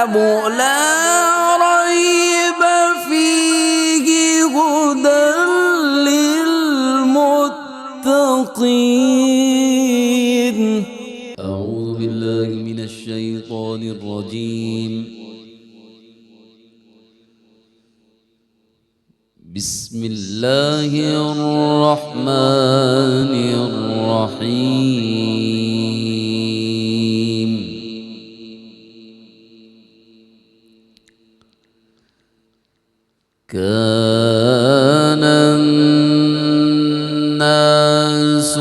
لا ريب فيه هدى للمتقين. أعوذ بالله من الشيطان الرجيم. بسم الله الرحمن الرحيم. كان الناس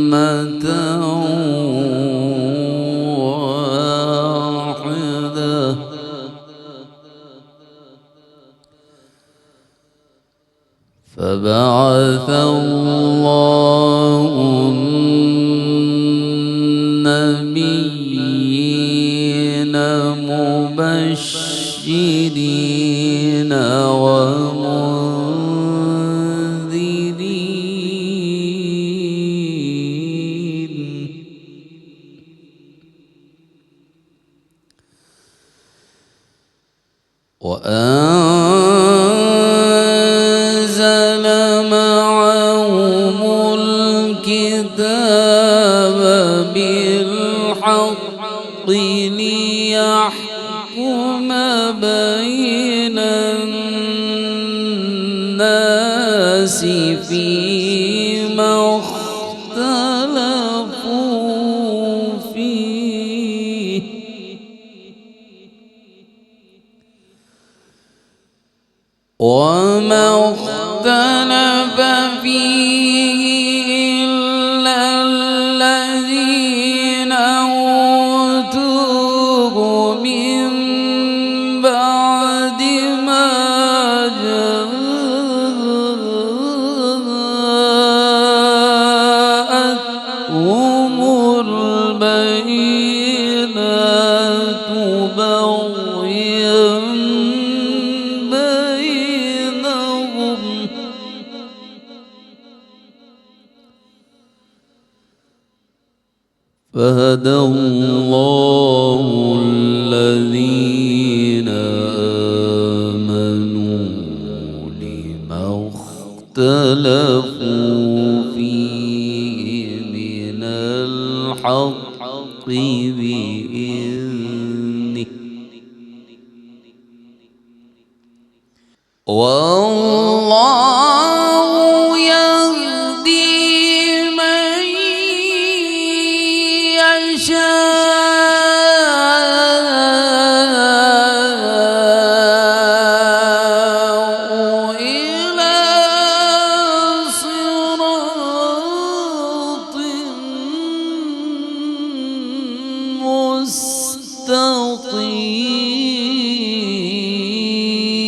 أمة واحدة فبعث الله النبيين مبشرين ومنذرين وأنزل معهم الكتاب بالحق ليحكم بين الناس فيما اختلفوا فيه وما اختلف فيه إلا الذين أوتوه من بعد ما جاءتهم البينات بغيا بينهم فهدى الله الذين آمنوا لما اختلفوا فيه من الحق بإذنه والله يهدي من يشاء إلى صراط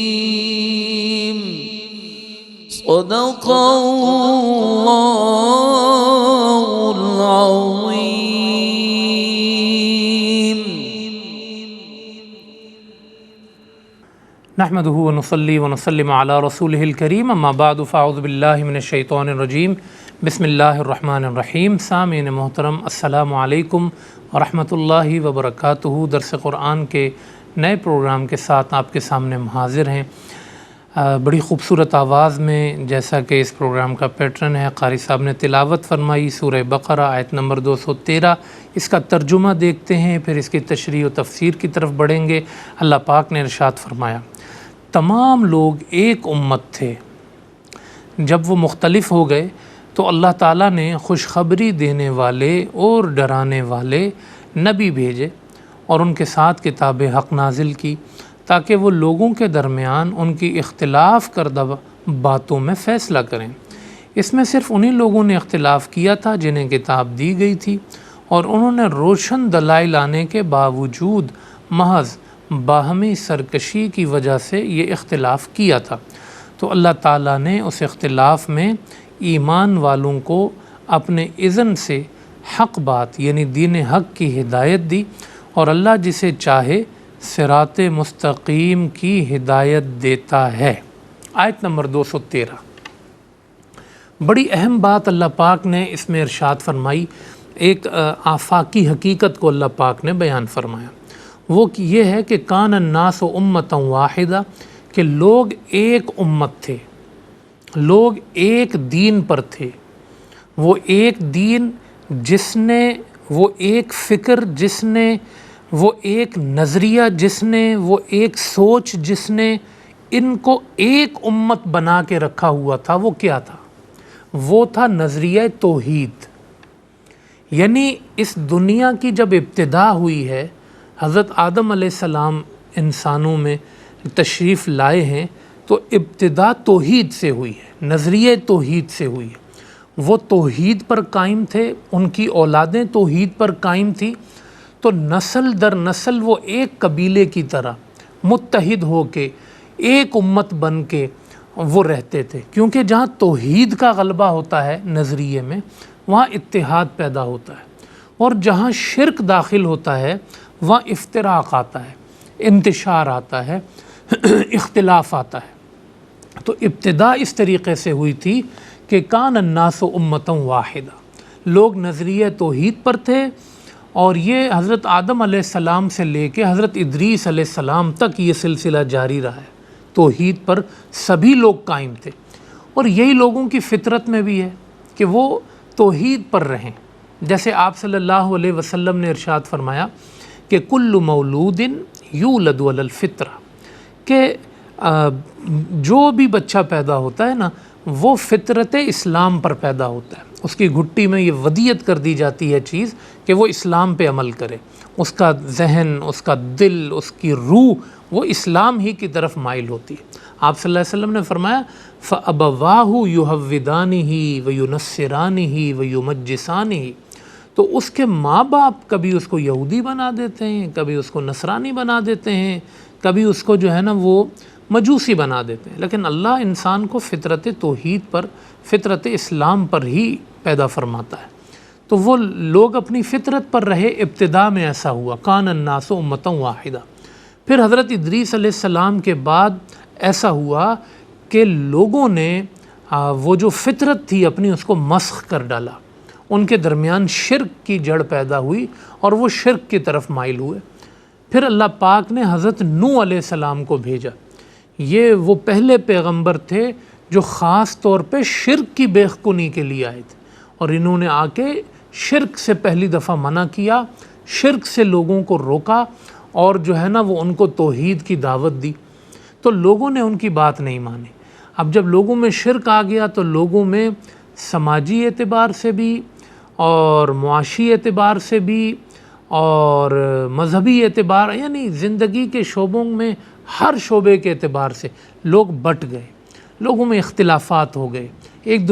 مستقيم. صدق الله العظيم. نحمده ونصلي ونسلم على رسوله الكریم اما بعد فاعوذ باللہ من الشیطان الرجیم بسم اللہ الرحمن الرحیم. سامعین محترم السلام علیکم ورحمۃ اللہ وبرکاتہ. درس قرآن کے نئے پروگرام کے ساتھ آپ کے سامنے حاضر ہیں. بڑی خوبصورت آواز میں جیسا کہ اس پروگرام کا پیٹرن ہے قاری صاحب نے تلاوت فرمائی سورہ بقرہ آیت نمبر 213. اس کا ترجمہ دیکھتے ہیں پھر اس کی تشریح و تفسیر کی طرف بڑھیں گے. اللہ پاک نے ارشاد فرمایا تمام لوگ ایک امت تھے. جب وہ مختلف ہو گئے تو اللہ تعالیٰ نے خوشخبری دینے والے اور ڈرانے والے نبی بھیجے اور ان کے ساتھ کتاب حق نازل کی تاکہ وہ لوگوں کے درمیان ان کی اختلاف کردہ باتوں میں فیصلہ کریں. اس میں صرف انہی لوگوں نے اختلاف کیا تھا جنہیں کتاب دی گئی تھی اور انہوں نے روشن دلائل آنے کے باوجود محض باہمی سرکشی کی وجہ سے یہ اختلاف کیا تھا. تو اللہ تعالیٰ نے اس اختلاف میں ایمان والوں کو اپنے اذن سے حق بات یعنی دین حق کی ہدایت دی اور اللہ جسے چاہے صراط مستقیم کی ہدایت دیتا ہے. آیت نمبر 213. بڑی اہم بات اللہ پاک نے اس میں ارشاد فرمائی ایک آفاقی حقیقت کو اللہ پاک نے بیان فرمایا، وہ یہ ہے کہ کان الناس امتا واحدہ، کہ لوگ ایک امت تھے، لوگ ایک دین پر تھے، وہ ایک دین جس نے، وہ ایک فکر جس نے، وہ ایک نظریہ جس نے، وہ ایک سوچ جس نے ان کو ایک امت بنا کے رکھا ہوا تھا، وہ کیا تھا؟ وہ تھا نظریہ توحید۔ یعنی اس دنیا کی جب ابتدا ہوئی ہے، حضرت آدم علیہ السلام انسانوں میں تشریف لائے ہیں، تو ابتدا توحید سے ہوئی ہے، نظریہ توحید سے ہوئی ہے۔ وہ توحید پر قائم تھے، ان کی اولادیں توحید پر قائم تھی، تو نسل در نسل وہ ایک قبیلے کی طرح متحد ہو کے ایک امت بن کے وہ رہتے تھے، کیونکہ جہاں توحید کا غلبہ ہوتا ہے نظریے میں، وہاں اتحاد پیدا ہوتا ہے، اور جہاں شرک داخل ہوتا ہے وہاں افتراق آتا ہے، انتشار آتا ہے، اختلاف آتا ہے۔ تو ابتدا اس طریقے سے ہوئی تھی کہ کان الناس امتا واحدہ، لوگ نظریہ توحید پر تھے، اور یہ حضرت آدم علیہ السلام سے لے کے حضرت ادریس علیہ السلام تک یہ سلسلہ جاری رہا ہے، توحید پر سبھی لوگ قائم تھے۔ اور یہی لوگوں کی فطرت میں بھی ہے کہ وہ توحید پر رہیں، جیسے آپ صلی اللہ علیہ وسلم نے ارشاد فرمایا کہ کل مولود یولد علی الفطرہ، کہ جو بھی بچہ پیدا ہوتا ہے نا، وہ فطرت اسلام پر پیدا ہوتا ہے، اس کی گھٹی میں یہ ودیت کر دی جاتی ہے چیز کہ وہ اسلام پہ عمل کرے، اس کا ذہن، اس کا دل، اس کی روح وہ اسلام ہی کی طرف مائل ہوتی ہے۔ آپ صلی اللہ علیہ وسلم نے فرمایا فَأَبَوَاهُ يُهَوِّدَانِهِ وَيُنَصِّرَانِهِ وَيُمَجِّسَانِهِ، تو اس کے ماں باپ کبھی اس کو یہودی بنا دیتے ہیں، کبھی اس کو نصرانی بنا دیتے ہیں، کبھی اس کو جو ہے نا وہ مجوسی بنا دیتے ہیں، لیکن اللہ انسان کو فطرت توحید پر، فطرت اسلام پر ہی پیدا فرماتا ہے۔ تو وہ لوگ اپنی فطرت پر رہے، ابتدا میں ایسا ہوا، کان الناس امتا واحدہ۔ پھر حضرت ادریس علیہ السلام کے بعد ایسا ہوا کہ لوگوں نے وہ جو فطرت تھی اپنی اس کو مسخ کر ڈالا، ان کے درمیان شرک کی جڑ پیدا ہوئی اور وہ شرک کی طرف مائل ہوئے۔ پھر اللہ پاک نے حضرت نوح علیہ السلام کو بھیجا، یہ وہ پہلے پیغمبر تھے جو خاص طور پہ شرک کی بیخکنی کے لیے آئے تھے، اور انہوں نے آ کے شرک سے پہلی دفعہ منع کیا، شرک سے لوگوں کو روکا، اور جو ہے نا وہ ان کو توحید کی دعوت دی، تو لوگوں نے ان کی بات نہیں مانی۔ اب جب لوگوں میں شرک آ گیا تو لوگوں میں سماجی اعتبار سے بھی اور معاشی اعتبار سے بھی اور مذہبی اعتبار، یعنی زندگی کے شعبوں میں ہر شعبے کے اعتبار سے لوگ بٹ گئے، لوگوں میں اختلافات ہو گئے، ایک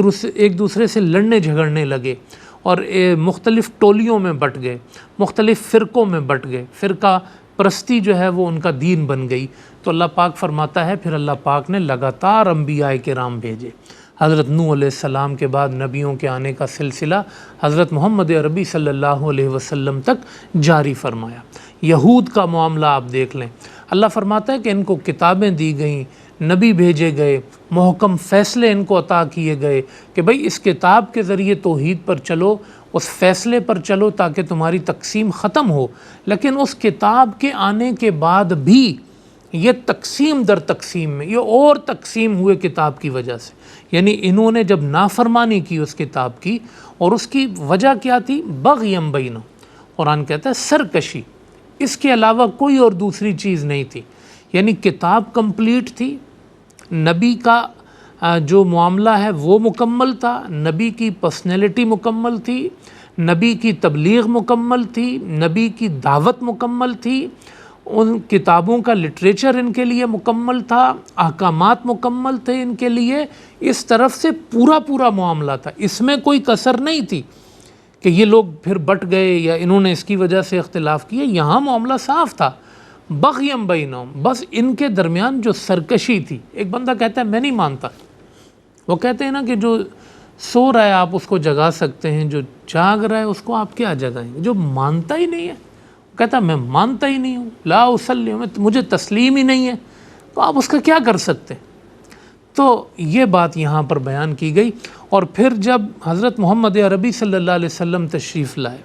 دوسرے سے لڑنے جھگڑنے لگے، اور مختلف ٹولیوں میں بٹ گئے، مختلف فرقوں میں بٹ گئے، فرقہ پرستی جو ہے وہ ان کا دین بن گئی۔ تو اللہ پاک فرماتا ہے پھر اللہ پاک نے لگاتار انبیاء کرام بھیجے، حضرت نوح علیہ السلام کے بعد نبیوں کے آنے کا سلسلہ حضرت محمد عربی صلی اللہ علیہ وسلم تک جاری فرمایا۔ یہود کا معاملہ آپ دیکھ لیں، اللہ فرماتا ہے کہ ان کو کتابیں دی گئیں، نبی بھیجے گئے، محکم فیصلے ان کو عطا کیے گئے کہ بھئی اس کتاب کے ذریعے توحید پر چلو، اس فیصلے پر چلو تاکہ تمہاری تقسیم ختم ہو۔ لیکن اس کتاب کے آنے کے بعد بھی یہ تقسیم در تقسیم میں یہ اور تقسیم ہوئے کتاب کی وجہ سے، یعنی انہوں نے جب نافرمانی کی اس کتاب کی، اور اس کی وجہ کیا تھی؟ بغیم بینہم، قرآن کہتا ہے سرکشی، اس کے علاوہ کوئی اور دوسری چیز نہیں تھی۔ یعنی کتاب کمپلیٹ تھی، نبی کا جو معاملہ ہے وہ مکمل تھا، نبی کی پرسنالٹی مکمل تھی، نبی کی تبلیغ مکمل تھی، نبی کی دعوت مکمل تھی، ان کتابوں کا لٹریچر ان کے لیے مکمل تھا، احکامات مکمل تھے ان کے لیے، اس طرف سے پورا معاملہ تھا، اس میں کوئی کسر نہیں تھی کہ یہ لوگ پھر بٹ گئے یا انہوں نے اس کی وجہ سے اختلاف کیے۔ یہاں معاملہ صاف تھا، بغیم بینہم، بس ان کے درمیان جو سرکشی تھی۔ ایک بندہ کہتا ہے میں نہیں مانتا، وہ کہتے ہیں نا کہ جو سو رہا ہے آپ اس کو جگا سکتے ہیں، جو جاگ رہا ہے اس کو آپ کیا جگائیں گے؟ جو مانتا ہی نہیں ہے کہتا میں مانتا ہی نہیں ہوں، لا اسلم، مجھے تسلیم ہی نہیں ہے، تو آپ اس کا کیا کر سکتے ہیں؟ تو یہ بات یہاں پر بیان کی گئی۔ اور پھر جب حضرت محمد عربی صلی اللہ علیہ وسلم تشریف لائے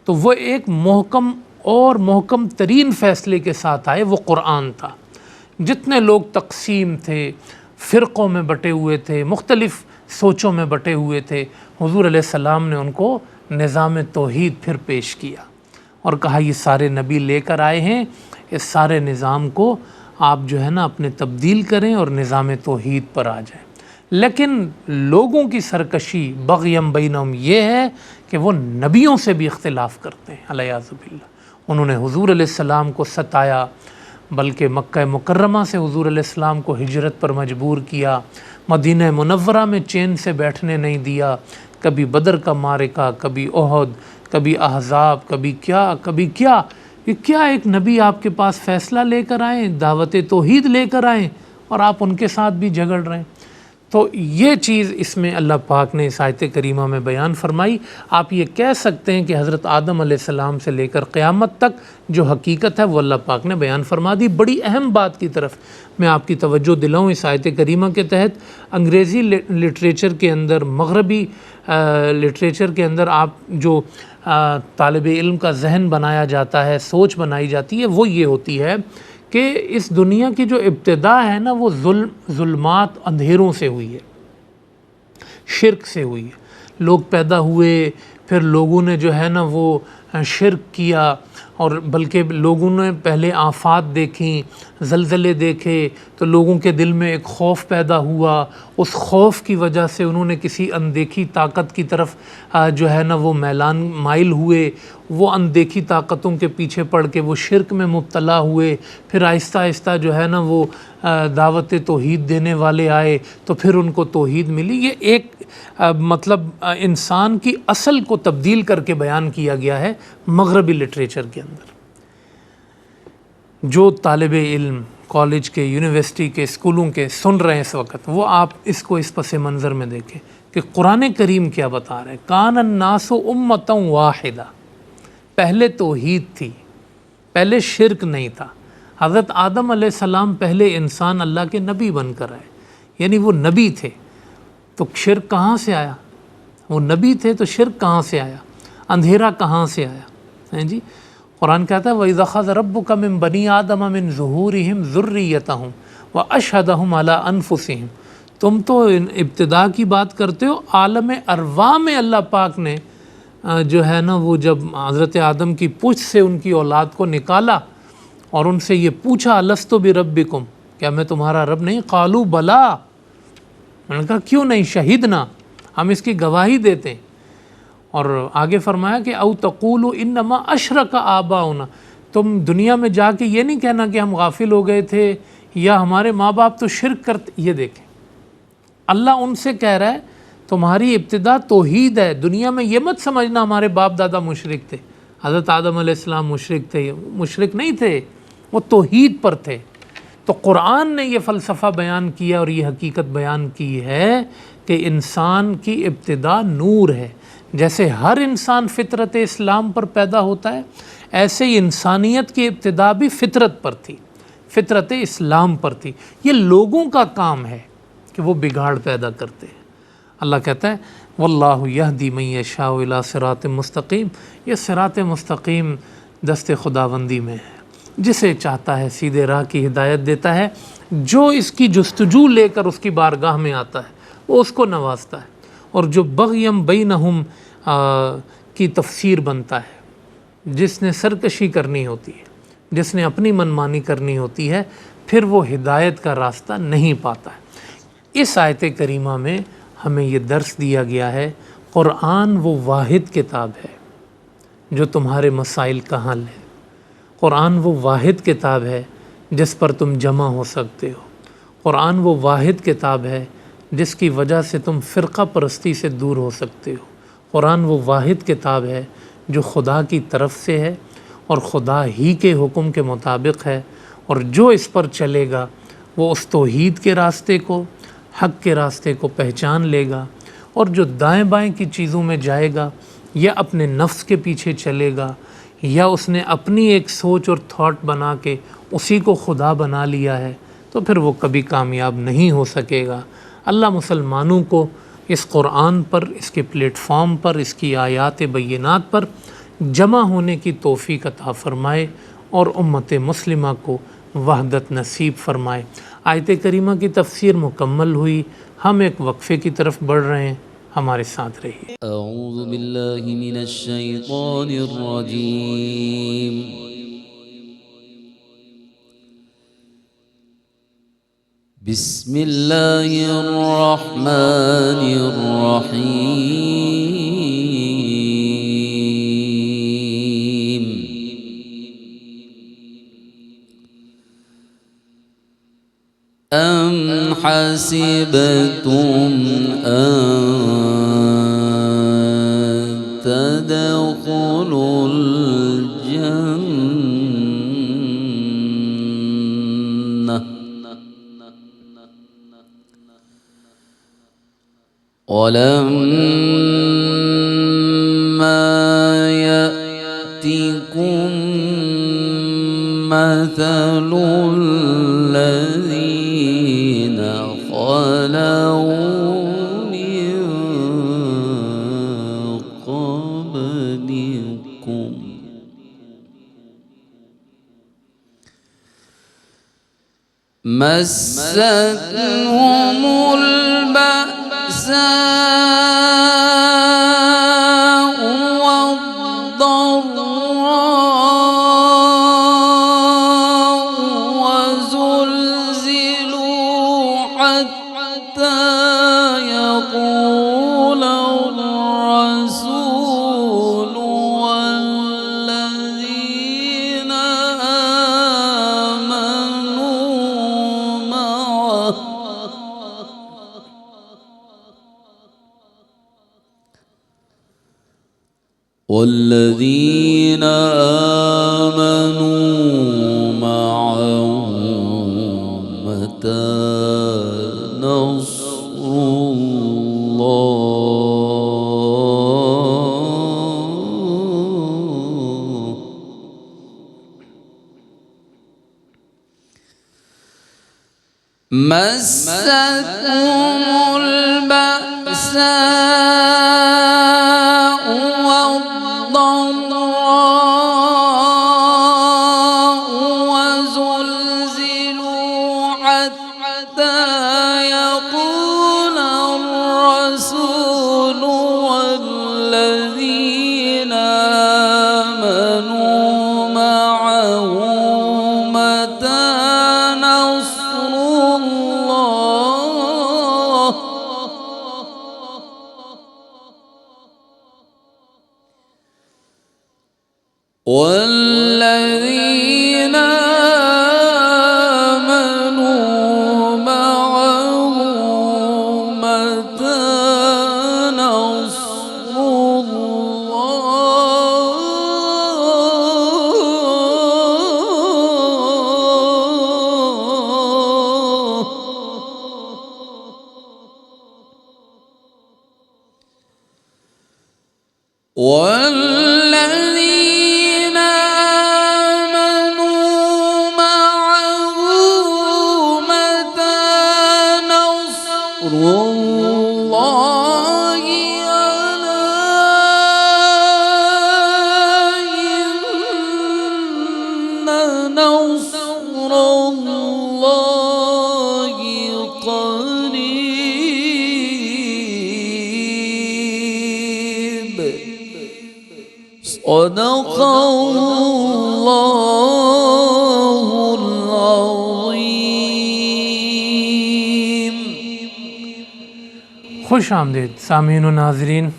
تو وہ ایک محکم ترین فیصلے کے ساتھ آئے، وہ قرآن تھا۔ جتنے لوگ تقسیم تھے، فرقوں میں بٹے ہوئے تھے، مختلف سوچوں میں بٹے ہوئے تھے، حضور علیہ السلام نے ان کو نظام توحید پھر پیش کیا اور کہا یہ سارے نبی لے کر آئے ہیں، اس سارے نظام کو آپ جو ہے نا اپنے تبدیل کریں اور نظام توحید پر آ جائیں۔ لیکن لوگوں کی سرکشی بغیم بینہم یہ ہے کہ وہ نبیوں سے بھی اختلاف کرتے ہیں، علیاذ باللہ۔ انہوں نے حضور علیہ السلام کو ستایا، بلکہ مکہ مکرمہ سے حضور علیہ السلام کو ہجرت پر مجبور کیا، مدینہ منورہ میں چین سے بیٹھنے نہیں دیا، کبھی بدر کا معرکہ، کبھی احد، کبھی احزاب، کبھی کیا یہ کیا ایک نبی آپ کے پاس فیصلہ لے کر آئیں، دعوت توحید لے کر آئیں اور آپ ان کے ساتھ بھی جھگڑ رہے ہیں۔ تو یہ چیز اس میں اللہ پاک نے اس آیت کریمہ میں بیان فرمائی۔ آپ یہ کہہ سکتے ہیں کہ حضرت آدم علیہ السلام سے لے کر قیامت تک جو حقیقت ہے وہ اللہ پاک نے بیان فرما دی۔ بڑی اہم بات کی طرف میں آپ کی توجہ دلاؤں اس آیت کریمہ کے تحت۔ انگریزی لٹریچر کے اندر، مغربی لٹریچر کے اندر آپ جو طالب علم کا ذہن بنایا جاتا ہے، سوچ بنائی جاتی ہے، وہ یہ ہوتی ہے کہ اس دنیا کی جو ابتدا ہے نا وہ ظلمات، اندھیروں سے ہوئی ہے، شرک سے ہوئی ہے۔ لوگ پیدا ہوئے، پھر لوگوں نے جو ہے نا وہ شرک کیا، اور بلکہ لوگوں نے پہلے آفات دیکھیں، زلزلے دیکھے، تو لوگوں کے دل میں ایک خوف پیدا ہوا۔ اس خوف کی وجہ سے انہوں نے کسی اندیکھی طاقت کی طرف جو ہے نا وہ مائل ہوئے، وہ اندیکھی طاقتوں کے پیچھے پڑ کے وہ شرک میں مبتلا ہوئے۔ پھر آہستہ آہستہ جو ہے نا وہ دعوت توحید دینے والے آئے، تو پھر ان کو توحید ملی۔ یہ ایک مطلب انسان کی اصل کو تبدیل کر کے بیان کیا گیا ہے مغربی لٹریچر کے اندر۔ جو طالب علم کالج کے، یونیورسٹی کے، اسکولوں کے سن رہے ہیں اس وقت، وہ آپ اس کو اس پس منظر میں دیکھیں کہ قرآن کریم کیا بتا رہے ہیں۔ کان الناس امۃ واحدہ، پہلے توحید تھی، پہلے شرک نہیں تھا۔ حضرت آدم علیہ السلام پہلے انسان اللہ کے نبی بن کر آئے، یعنی وہ نبی تھے، تو شرک کہاں سے آیا؟ وہ نبی تھے تو شرک کہاں سے آیا؟ اندھیرا کہاں سے آیا؟ جی قرآن کہتا ہے وَإِذْ أَخَذَ رَبُّكَ مِن بَنِي آدَمَ مِن ظُهُورِهِمْ ذُرِّيَّتَهُمْ وَأَشْهَدَهُمْ عَلَىٰ أَنفُسِهِمْ۔ تم تو ابتدا کی بات کرتے ہو، عالم ارواح میں اللہ پاک نے جو ہے نا وہ جب حضرت آدم کی پوچھ سے ان کی اولاد کو نکالا اور ان سے یہ پوچھا الستُ بربکم، کیا میں تمہارا رب نہیں؟ قالوا بلا، میں نے کہا کیوں نہیں، شہیدنا، ہم اس کی گواہی دیتے ہیں۔ اور آگے فرمایا کہ او تقولوا انما اشرک آباؤنا، تم دنیا میں جا کے یہ نہیں کہنا کہ ہم غافل ہو گئے تھے یا ہمارے ماں باپ تو شرک کرتے۔ یہ دیکھیں اللہ ان سے کہہ رہا ہے تمہاری ابتدا توحید ہے، دنیا میں یہ مت سمجھنا ہمارے باپ دادا مشرک تھے، حضرت آدم علیہ السلام مشرک تھے، مشرک نہیں تھے، وہ توحید پر تھے۔ تو قرآن نے یہ فلسفہ بیان کیا اور یہ حقیقت بیان کی ہے کہ انسان کی ابتدا نور ہے۔ جیسے ہر انسان فطرت اسلام پر پیدا ہوتا ہے، ایسے ہی انسانیت کی ابتدا بھی فطرت پر تھی، فطرت اسلام پر تھی۔ یہ لوگوں کا کام ہے کہ وہ بگاڑ پیدا کرتے ہیں۔ اللہ کہتا ہے واللہ یہدی من یشاء الی صراط مستقیم، یہ صراط مستقیم دست خداوندی میں ہے، جسے چاہتا ہے سیدھے راہ کی ہدایت دیتا ہے، جو اس کی جستجو لے کر اس کی بارگاہ میں آتا ہے وہ اس کو نوازتا ہے، اور جو بغیم بینہم کی تفسیر بنتا ہے، جس نے سرکشی کرنی ہوتی ہے، جس نے اپنی منمانی کرنی ہوتی ہے، پھر وہ ہدایت کا راستہ نہیں پاتا ہے۔ اس آیت کریمہ میں ہمیں یہ درس دیا گیا ہے قرآن وہ واحد کتاب ہے جو تمہارے مسائل کا حل ہے، قرآن وہ واحد کتاب ہے جس پر تم جمع ہو سکتے ہو، قرآن وہ واحد کتاب ہے جس کی وجہ سے تم فرقہ پرستی سے دور ہو سکتے ہو، قرآن وہ واحد کتاب ہے جو خدا کی طرف سے ہے اور خدا ہی کے حکم کے مطابق ہے، اور جو اس پر چلے گا وہ اس توحید کے راستے کو، حق کے راستے کو پہچان لے گا، اور جو دائیں بائیں کی چیزوں میں جائے گا یا اپنے نفس کے پیچھے چلے گا یا اس نے اپنی ایک سوچ اور تھاٹ بنا کے اسی کو خدا بنا لیا ہے، تو پھر وہ کبھی کامیاب نہیں ہو سکے گا۔ اللہ مسلمانوں کو اس قرآن پر، اس کے پلیٹ فارم پر، اس کی آیات بینات پر جمع ہونے کی توفیق عطا فرمائے اور امت مسلمہ کو وحدت نصیب فرمائے۔ آیت کریمہ کی تفسیر مکمل ہوئی، ہم ایک وقفے کی طرف بڑھ رہے ہیں، ہمارے ساتھ رہیے۔ اعوذ باللہ من الشیطان الرجیم بسم اللہ الرحمن الرحیم ام حسبتم ان تدخلوا الجنة ولما يأتكم مثل الذين خلوا من قبلكم مستهم البأساء والضراء وزلزلوا حتى يقول الرسول والذين آمنوا معه متى نصر الله مستهم البأساء والضراء وزلزلوا حتى يقول الرسول والذين آمنوا معه متى نصر الله والذين آمنوا معه متى نصر الله والذين آمنوا معه متى نصر الله إن نصر الله قريب صدق اللہ العظیم۔ خوش آمدید سامعین و ناظرین،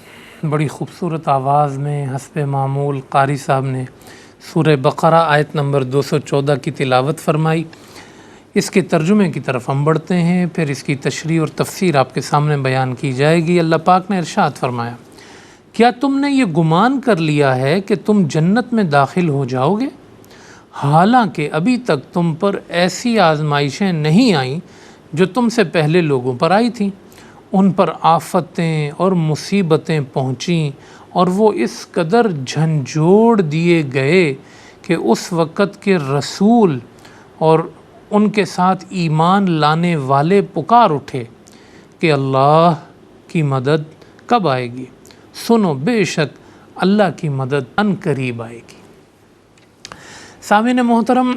بڑی خوبصورت آواز میں حسب معمول قاری صاحب نے سورہ بقرہ آیت نمبر 214 کی تلاوت فرمائی۔ اس کے ترجمے کی طرف ہم بڑھتے ہیں، پھر اس کی تشریح اور تفسیر آپ کے سامنے بیان کی جائے گی۔ اللہ پاک نے ارشاد فرمایا، کیا تم نے یہ گمان کر لیا ہے کہ تم جنت میں داخل ہو جاؤ گے، حالانکہ ابھی تک تم پر ایسی آزمائشیں نہیں آئیں جو تم سے پہلے لوگوں پر آئی تھیں؟ ان پر آفتیں اور مصیبتیں پہنچیں اور وہ اس قدر جھنجھوڑ دیے گئے کہ اس وقت کے رسول اور ان کے ساتھ ایمان لانے والے پکار اٹھے کہ اللہ کی مدد کب آئے گی، سنو بے شک اللہ کی مدد ان قریب آئے گی۔ سامعین محترم،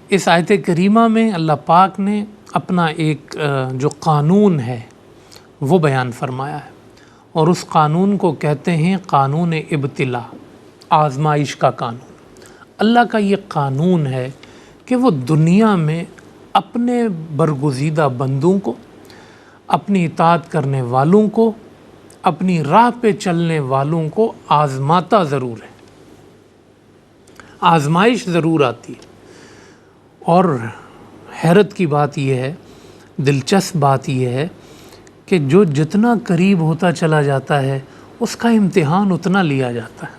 اس آیت کریمہ میں اللہ پاک نے اپنا ایک جو قانون ہے وہ بیان فرمایا ہے، اور اس قانون کو کہتے ہیں قانون ابتلا، آزمائش کا قانون۔ اللہ کا یہ قانون ہے کہ وہ دنیا میں اپنے برگزیدہ بندوں کو، اپنی اطاعت کرنے والوں کو، اپنی راہ پہ چلنے والوں کو آزماتا ضرور ہے، آزمائش ضرور آتی ہے۔ اور حیرت کی بات یہ ہے، دلچسپ بات یہ ہے کہ جو جتنا قریب ہوتا چلا جاتا ہے اس کا امتحان اتنا لیا جاتا ہے۔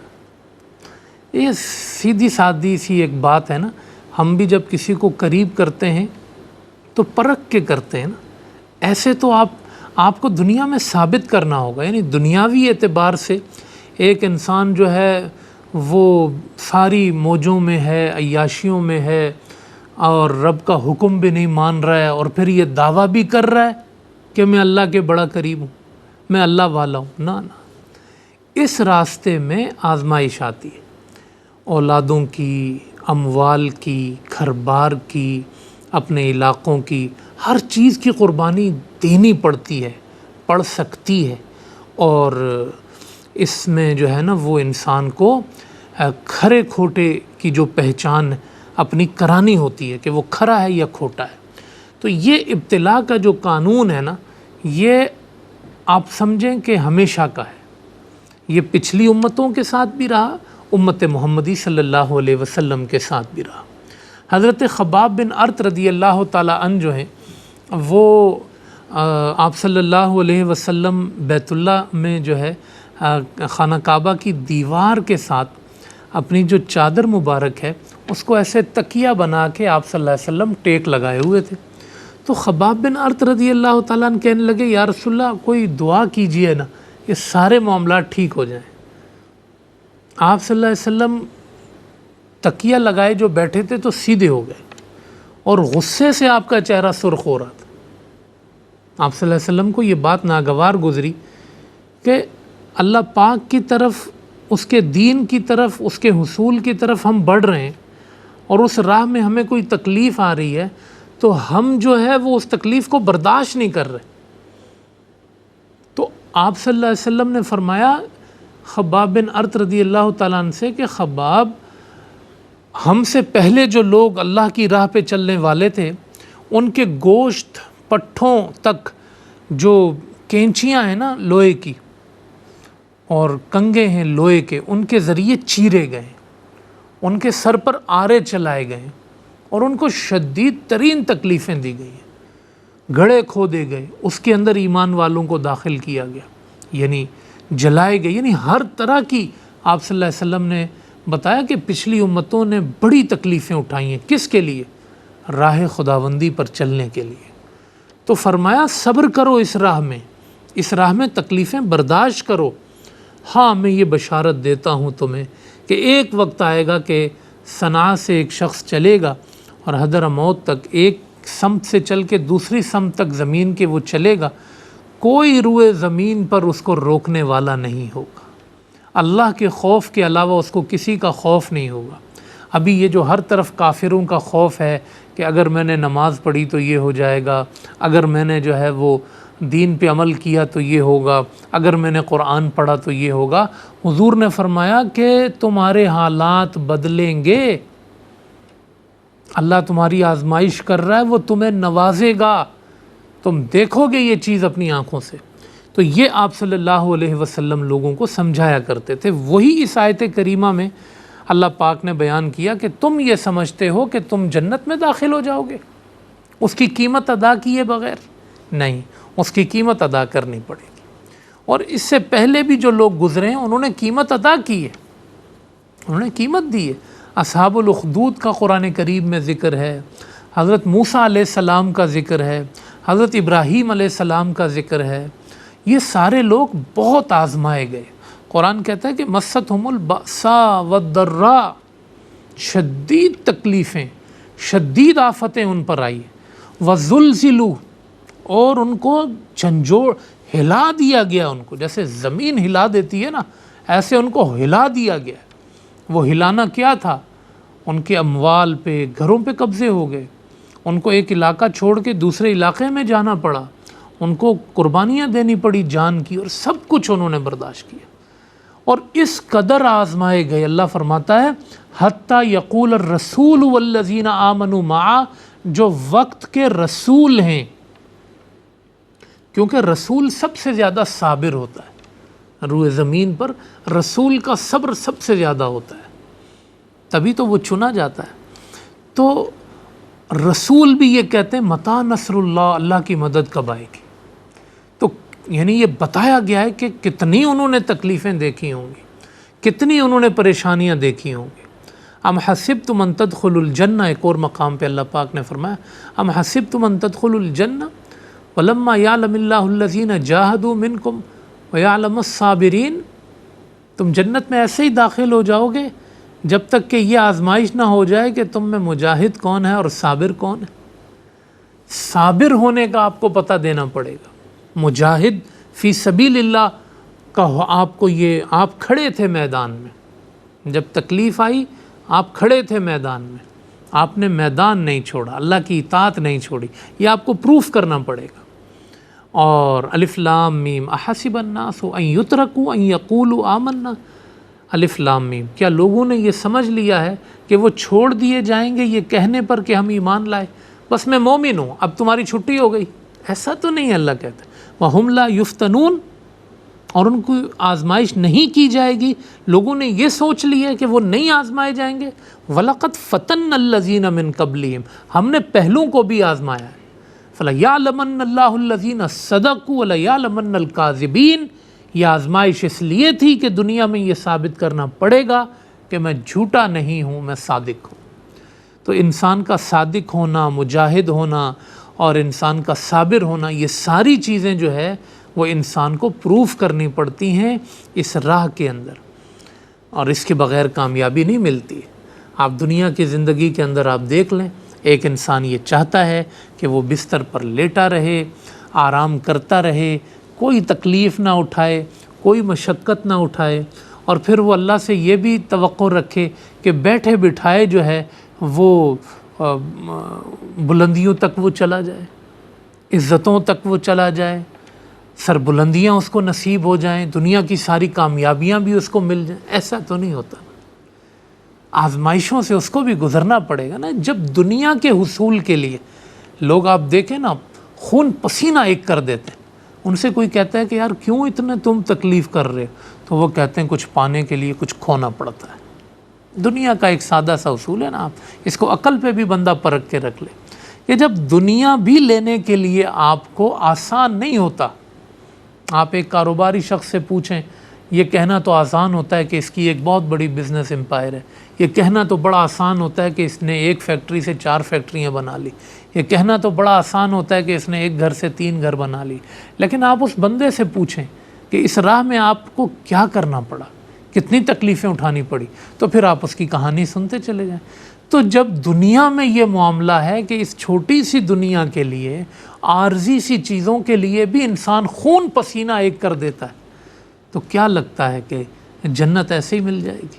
یہ سیدھی سادی سی ایک بات ہے نا، ہم بھی جب کسی کو قریب کرتے ہیں تو پرکھ کے کرتے ہیں نا، ایسے تو آپ کو دنیا میں ثابت کرنا ہوگا، یعنی دنیاوی اعتبار سے ایک انسان جو ہے وہ ساری موجوں میں ہے، عیاشیوں میں ہے، اور رب کا حکم بھی نہیں مان رہا ہے، اور پھر یہ دعویٰ بھی کر رہا ہے کہ میں اللہ کے بڑا قریب ہوں، میں اللہ والا ہوں۔ نہ اس راستے میں آزمائش آتی ہے، اولادوں کی، اموال کی، گھر بار کی، اپنے علاقوں کی، ہر چیز کی قربانی دینی پڑتی ہے، پڑ سکتی ہے، اور اس میں جو ہے نا وہ انسان کو کھرے کھوٹے کی جو پہچان اپنی کرانی ہوتی ہے کہ وہ کھرا ہے یا کھوٹا ہے۔ تو یہ ابتلا کا جو قانون ہے نا، یہ آپ سمجھیں کہ ہمیشہ کا ہے، یہ پچھلی امتوں کے ساتھ بھی رہا، امت محمدی صلی اللہ علیہ وسلم کے ساتھ بھی رہا۔ حضرت خباب بن ارت رضی اللہ تعالیٰ عنہ جو ہیں وہ آپ صلی اللہ علیہ وسلم بیت اللہ میں جو ہے خانہ کعبہ کی دیوار کے ساتھ اپنی جو چادر مبارک ہے اس کو ایسے تکیہ بنا کے آپ صلی اللہ علیہ وسلم ٹیک لگائے ہوئے تھے۔ تو خباب بن ارت رضی اللہ تعالیٰ عنہ کہنے لگے یا رسول اللہ کوئی دعا کیجئے نا، یہ سارے معاملات ٹھیک ہو جائیں۔ آپ صلی اللہ علیہ وسلم تکیہ لگائے جو بیٹھے تھے تو سیدھے ہو گئے، اور غصے سے آپ کا چہرہ سرخ ہو رہا تھا۔ آپ صلی اللہ علیہ وسلم کو یہ بات ناگوار گزری کہ اللہ پاک کی طرف، اس کے دین کی طرف، اس کے حصول کی طرف ہم بڑھ رہے ہیں، اور اس راہ میں ہمیں کوئی تکلیف آ رہی ہے تو ہم جو ہے وہ اس تکلیف کو برداشت نہیں کر رہے۔ تو آپ صلی اللہ علیہ وسلم نے فرمایا خباب بن ارت رضی اللہ تعالیٰ عنہ سے کہ خباب، ہم سے پہلے جو لوگ اللہ کی راہ پہ چلنے والے تھے ان کے گوشت پٹھوں تک جو کینچیاں ہیں نا لوہے کی اور کنگے ہیں لوہے کے، ان کے ذریعے چیرے گئے، ان کے سر پر آرے چلائے گئے، اور ان کو شدید ترین تکلیفیں دی گئی ہیں، گڑھے کھودے گئے، اس کے اندر ایمان والوں کو داخل کیا گیا، یعنی جلائے گئے، یعنی ہر طرح کی آپ صلی اللہ علیہ وسلم نے بتایا کہ پچھلی امتوں نے بڑی تکلیفیں اٹھائی ہیں، کس کے لیے؟ راہ خداوندی پر چلنے کے لیے۔ تو فرمایا صبر کرو اس راہ میں تکلیفیں برداشت کرو۔ ہاں میں یہ بشارت دیتا ہوں تمہیں کہ ایک وقت آئے گا کہ صنعاء سے ایک شخص چلے گا اور حضرموت تک، ایک سمت سے چل کے دوسری سمت تک زمین کے وہ چلے گا، کوئی روئے زمین پر اس کو روکنے والا نہیں ہوگا، اللہ کے خوف کے علاوہ اس کو کسی کا خوف نہیں ہوگا۔ ابھی یہ جو ہر طرف کافروں کا خوف ہے کہ اگر میں نے نماز پڑھی تو یہ ہو جائے گا، اگر میں نے جو ہے وہ دین پہ عمل کیا تو یہ ہوگا، اگر میں نے قرآن پڑھا تو یہ ہوگا، حضور نے فرمایا کہ تمہارے حالات بدلیں گے، اللہ تمہاری آزمائش کر رہا ہے، وہ تمہیں نوازے گا، تم دیکھو گے یہ چیز اپنی آنکھوں سے۔ تو یہ آپ صلی اللہ علیہ وسلم لوگوں کو سمجھایا کرتے تھے۔ وہی اس آیت کریمہ میں اللہ پاک نے بیان کیا کہ تم یہ سمجھتے ہو کہ تم جنت میں داخل ہو جاؤ گے اس کی قیمت ادا کیے بغیر؟ نہیں، اس کی قیمت ادا کرنی پڑے گی، اور اس سے پہلے بھی جو لوگ گزرے ہیں انہوں نے قیمت ادا کی ہے، انہوں نے قیمت دی ہے۔ اصحاب الاخدود کا قرآن کریم میں ذکر ہے، حضرت موسیٰ علیہ السلام کا ذکر ہے، حضرت ابراہیم علیہ السلام کا ذکر ہے۔ یہ سارے لوگ بہت آزمائے گئے۔ قرآن کہتا ہے کہ مستہم البأساء والضراء، شدید تکلیفیں، شدید آفتیں ان پر آئی، وزلزلوا، اور ان کو جھنجھوڑ ہلا دیا گیا، ان کو جیسے زمین ہلا دیتی ہے نا، ایسے ان کو ہلا دیا گیا۔ وہ ہلانا کیا تھا؟ ان کے اموال پہ، گھروں پہ قبضے ہو گئے، ان کو ایک علاقہ چھوڑ کے دوسرے علاقے میں جانا پڑا، ان کو قربانیاں دینی پڑی جان کی، اور سب کچھ انہوں نے برداشت کیا، اور اس قدر آزمائے گئے۔ اللہ فرماتا ہے حتیٰ یقول الرسول والذین آمنوا معہ، جو وقت کے رسول ہیں، کیونکہ رسول سب سے زیادہ صابر ہوتا ہے روئے زمین پر، رسول کا صبر سب سے زیادہ ہوتا ہے، تبھی تو وہ چنا جاتا ہے۔ تو رسول بھی یہ کہتے ہیں متی نصر اللہ، اللہ کی مدد کب آئے گی؟ تو یعنی یہ بتایا گیا ہے کہ کتنی انہوں نے تکلیفیں دیکھی ہوں گی، کتنی انہوں نے پریشانیاں دیکھی ہوں گی۔ ام حسبتم ان تدخلوا الجنہ، ایک اور مقام پہ اللہ پاک نے فرمایا ام حسبتم ان تدخلوا الجنہ ولما یعلم اللہ الذین جاہدوا منکم ویعلم الصابرین، تم جنت میں ایسے ہی داخل ہو جاؤ گے جب تک کہ یہ آزمائش نہ ہو جائے کہ تم میں مجاہد کون ہے اور صابر کون ہے۔ صابر ہونے کا آپ کو پتہ دینا پڑے گا، مجاہد فی سبیل اللہ کا آپ کو، یہ آپ کھڑے تھے میدان میں، جب تکلیف آئی آپ کھڑے تھے میدان میں، آپ نے میدان نہیں چھوڑا، اللہ کی اطاعت نہیں چھوڑی، یہ آپ کو پروف کرنا پڑے گا۔ اور الف لام میم احسب الناس ان یترکوا ان یقولوا آمنا، الف لام میم، کیا لوگوں نے یہ سمجھ لیا ہے کہ وہ چھوڑ دیے جائیں گے یہ کہنے پر کہ ہم ایمان لائے، بس میں مومن ہوں اب تمہاری چھٹی ہو گئی؟ ایسا تو نہیں، اللہ کہتا ہے وَهُمْ لَا يُفْتَنُونَ، اور ان کو آزمائش نہیں کی جائے گی۔ لوگوں نے یہ سوچ لیا کہ وہ نہیں آزمائے جائیں گے۔ وَلَقَدْ فَتَنَّ الَّذِينَ مِن قَبْلِهِمْ، ہم نے پہلوں کو بھی آزمایا ہے۔ فَلَيَعْلَمَنَّ اللَّهُ الَّذِينَ صَدَقُوا وَلَيَعْلَمَنَّ الْكَاذِبِينَ، یہ آزمائش اس لیے تھی کہ دنیا میں یہ ثابت کرنا پڑے گا کہ میں جھوٹا نہیں ہوں، میں صادق ہوں۔ تو انسان کا صادق ہونا، مجاہد ہونا اور انسان کا صابر ہونا، یہ ساری چیزیں جو ہے وہ انسان کو پروف کرنی پڑتی ہیں اس راہ کے اندر، اور اس کے بغیر کامیابی نہیں ملتی۔ آپ دنیا کی زندگی کے اندر آپ دیکھ لیں، ایک انسان یہ چاہتا ہے کہ وہ بستر پر لیٹا رہے، آرام کرتا رہے، کوئی تکلیف نہ اٹھائے، کوئی مشقت نہ اٹھائے، اور پھر وہ اللہ سے یہ بھی توقع رکھے کہ بیٹھے بٹھائے جو ہے وہ بلندیوں تک وہ چلا جائے، عزتوں تک وہ چلا جائے، سربلندیاں اس کو نصیب ہو جائیں، دنیا کی ساری کامیابیاں بھی اس کو مل جائیں۔ ایسا تو نہیں ہوتا، آزمائشوں سے اس کو بھی گزرنا پڑے گا نا۔ جب دنیا کے حصول کے لیے لوگ آپ دیکھیں نا خون پسینہ ایک کر دیتے ہیں، ان سے کوئی کہتا ہے کہ یار کیوں اتنا تم تکلیف کر رہے ہو، تو وہ کہتے ہیں کچھ پانے کے لیے کچھ کھونا پڑتا ہے۔ دنیا کا ایک سادہ سا اصول ہے نا، آپ اس کو عقل پہ بھی بندہ پرکھ کے رکھ لے کہ جب دنیا بھی لینے کے لیے آپ کو آسان نہیں ہوتا۔ آپ ایک کاروباری شخص سے پوچھیں، یہ کہنا تو آسان ہوتا ہے کہ اس کی ایک بہت بڑی بزنس امپائر ہے، یہ کہنا تو بڑا آسان ہوتا ہے کہ اس نے ایک فیکٹری سے 4 فیکٹریاں بنا لی، یہ کہنا تو بڑا آسان ہوتا ہے کہ اس نے ایک گھر سے 3 گھر بنا لی، لیکن آپ اس بندے سے پوچھیں کہ اس راہ میں آپ کو کیا کرنا پڑا، کتنی تکلیفیں اٹھانی پڑی، تو پھر آپ اس کی کہانی سنتے چلے جائیں۔ تو جب دنیا میں یہ معاملہ ہے کہ اس چھوٹی سی دنیا کے لیے، عارضی سی چیزوں کے لیے بھی انسان خون پسینہ ایک کر دیتا ہے، تو کیا لگتا ہے کہ جنت ایسے ہی مل جائے گی؟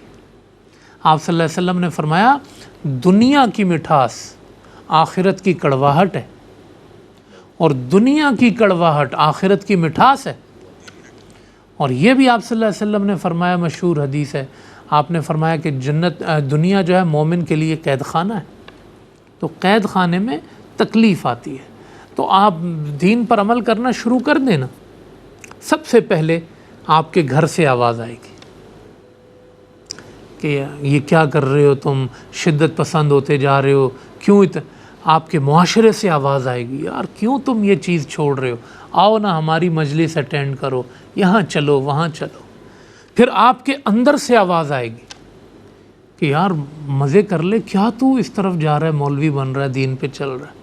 آپ صلی اللہ علیہ وسلم نے فرمایا دنیا کی مٹھاس آخرت کی کڑواہٹ ہے، اور دنیا کی کڑواہٹ آخرت کی مٹھاس ہے۔ اور یہ بھی آپ صلی اللہ علیہ وسلم نے فرمایا، مشہور حدیث ہے، آپ نے فرمایا کہ دنیا جو ہے مومن کے لیے قید خانہ ہے، تو قید خانے میں تکلیف آتی ہے، تو آپ دین پر عمل کرنا شروع کر دینا۔ سب سے پہلے آپ کے گھر سے آواز آئے گی کہ یہ کیا کر رہے ہو تم، شدت پسند ہوتے جا رہے ہو، کیوں آپ کے معاشرے سے آواز آئے گی، یار کیوں تم یہ چیز چھوڑ رہے ہو، آؤ نا ہماری مجلس اٹینڈ کرو، یہاں چلو وہاں چلو۔ پھر آپ کے اندر سے آواز آئے گی کہ یار مزے کر لے، کیا تو اس طرف جا رہا ہے، مولوی بن رہا ہے، دین پہ چل رہا ہے۔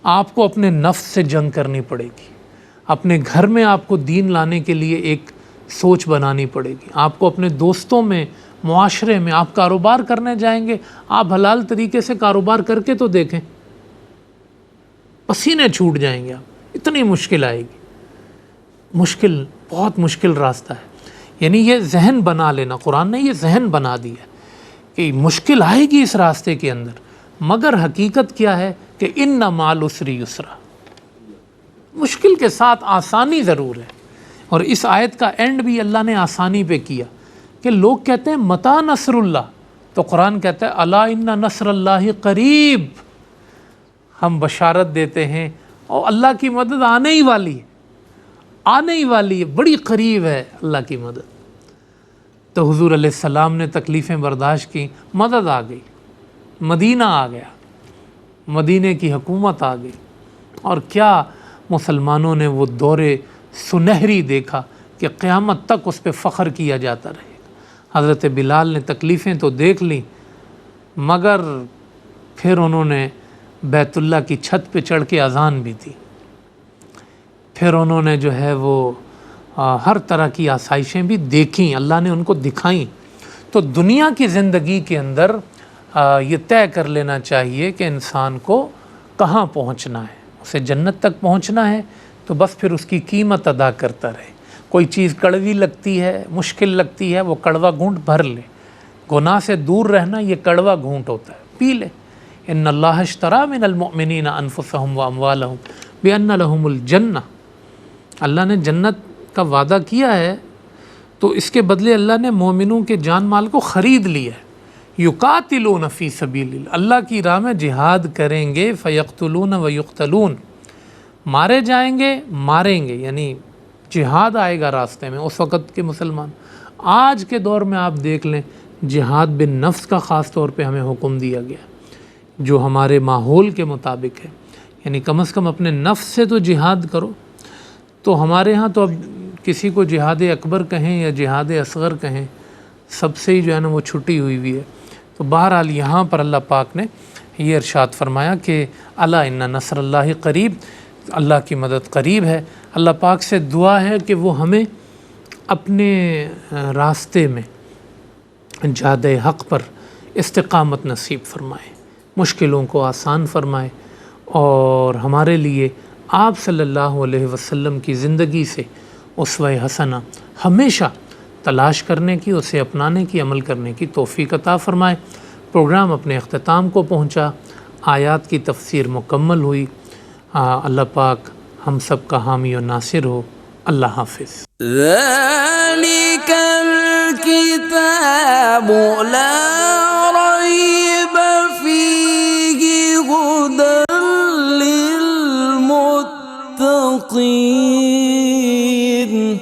آپ کو اپنے نفس سے جنگ کرنی پڑے گی، اپنے گھر میں آپ کو دین لانے کے لیے ایک سوچ بنانی پڑے گی، آپ کو اپنے دوستوں میں معاشرے میں آپ کاروبار کرنے جائیں گے، آپ حلال طریقے سے کاروبار کر کے تو دیکھیں، پسینے چھوٹ جائیں گے، آپ اتنی مشکل آئے گی، مشکل، بہت مشکل راستہ ہے۔ یعنی یہ ذہن بنا لینا، قرآن نے یہ ذہن بنا دیا کہ مشکل آئے گی اس راستے کے اندر، مگر حقیقت کیا ہے کہ ان مع العسر یسرا، مشکل کے ساتھ آسانی ضرور ہے۔ اور اس آیت کا اینڈ بھی اللہ نے آسانی پہ کیا کہ لوگ کہتے ہیں متی نصر اللہ، تو قرآن کہتا ہے الا ان نصر اللہ قریب، ہم بشارت دیتے ہیں اور اللہ کی مدد آنے ہی والی ہے، آنے ہی والی ہے، بڑی قریب ہے اللہ کی مدد۔ تو حضور علیہ السلام نے تکلیفیں برداشت کی، مدد آ گئی، مدینہ آ گیا، مدینے کی حکومت آ گئی، اور کیا مسلمانوں نے وہ دور سنہری دیکھا کہ قیامت تک اس پہ فخر کیا جاتا رہے گا۔ حضرت بلال نے تکلیفیں تو دیکھ لیں، مگر پھر انہوں نے بیت اللہ کی چھت پہ چڑھ کے اذان بھی دی، پھر انہوں نے جو ہے وہ ہر طرح کی آسائشیں بھی دیکھیں، اللہ نے ان کو دکھائیں۔ تو دنیا کی زندگی کے اندر یہ طے کر لینا چاہیے کہ انسان کو کہاں پہنچنا ہے، اسے جنت تک پہنچنا ہے تو بس پھر اس کی قیمت ادا کرتا رہے۔ کوئی چیز کڑوی لگتی ہے، مشکل لگتی ہے، وہ کڑوا گھونٹ بھر لے، گناہ سے دور رہنا یہ کڑوا گھونٹ ہوتا ہے، پی لے۔ ان اللہ اشتری من المؤمنین انفسهم واموالهم بان لهم الجنہ، اللہ نے جنت کا وعدہ کیا ہے تو اس کے بدلے اللہ نے مومنوں کے جان مال کو خرید لیا ہے۔ یقاتلون فی سبیل اللہ، اللہ کی راہ میں جہاد کریں گے، فیقتلون ویقتلون، مارے جائیں گے، ماریں گے، یعنی جہاد آئے گا راستے میں۔ اس وقت کے مسلمان، آج کے دور میں آپ دیکھ لیں جہاد بن نفس کا خاص طور پہ ہمیں حکم دیا گیا جو ہمارے ماحول کے مطابق ہے، یعنی کم از کم اپنے نفس سے تو جہاد کرو۔ تو ہمارے ہاں تو اب کسی کو جہاد اکبر کہیں یا جہاد اصغر کہیں، سب سے ہی جو ہے نا وہ چھٹی ہوئی ہے۔ تو بہرحال یہاں پر اللہ پاک نے یہ ارشاد فرمایا کہ الا ان نصر اللہ قریب، اللہ کی مدد قریب ہے۔ اللہ پاک سے دعا ہے کہ وہ ہمیں اپنے راستے میں جادہ حق پر استقامت نصیب فرمائے، مشکلوں کو آسان فرمائے، اور ہمارے لیے آپ صلی اللہ علیہ وسلم کی زندگی سے اسوہ حسنہ ہمیشہ تلاش کرنے کی، اسے اپنانے کی، عمل کرنے کی توفیق عطا فرمائے۔ پروگرام اپنے اختتام کو پہنچا، آیات کی تفسیر مکمل ہوئی۔ اللہ پاک ہم سب کا حامی و ناصر ہو۔ اللہ حافظ۔ ذَلِكَ الْكِتَابُ لَا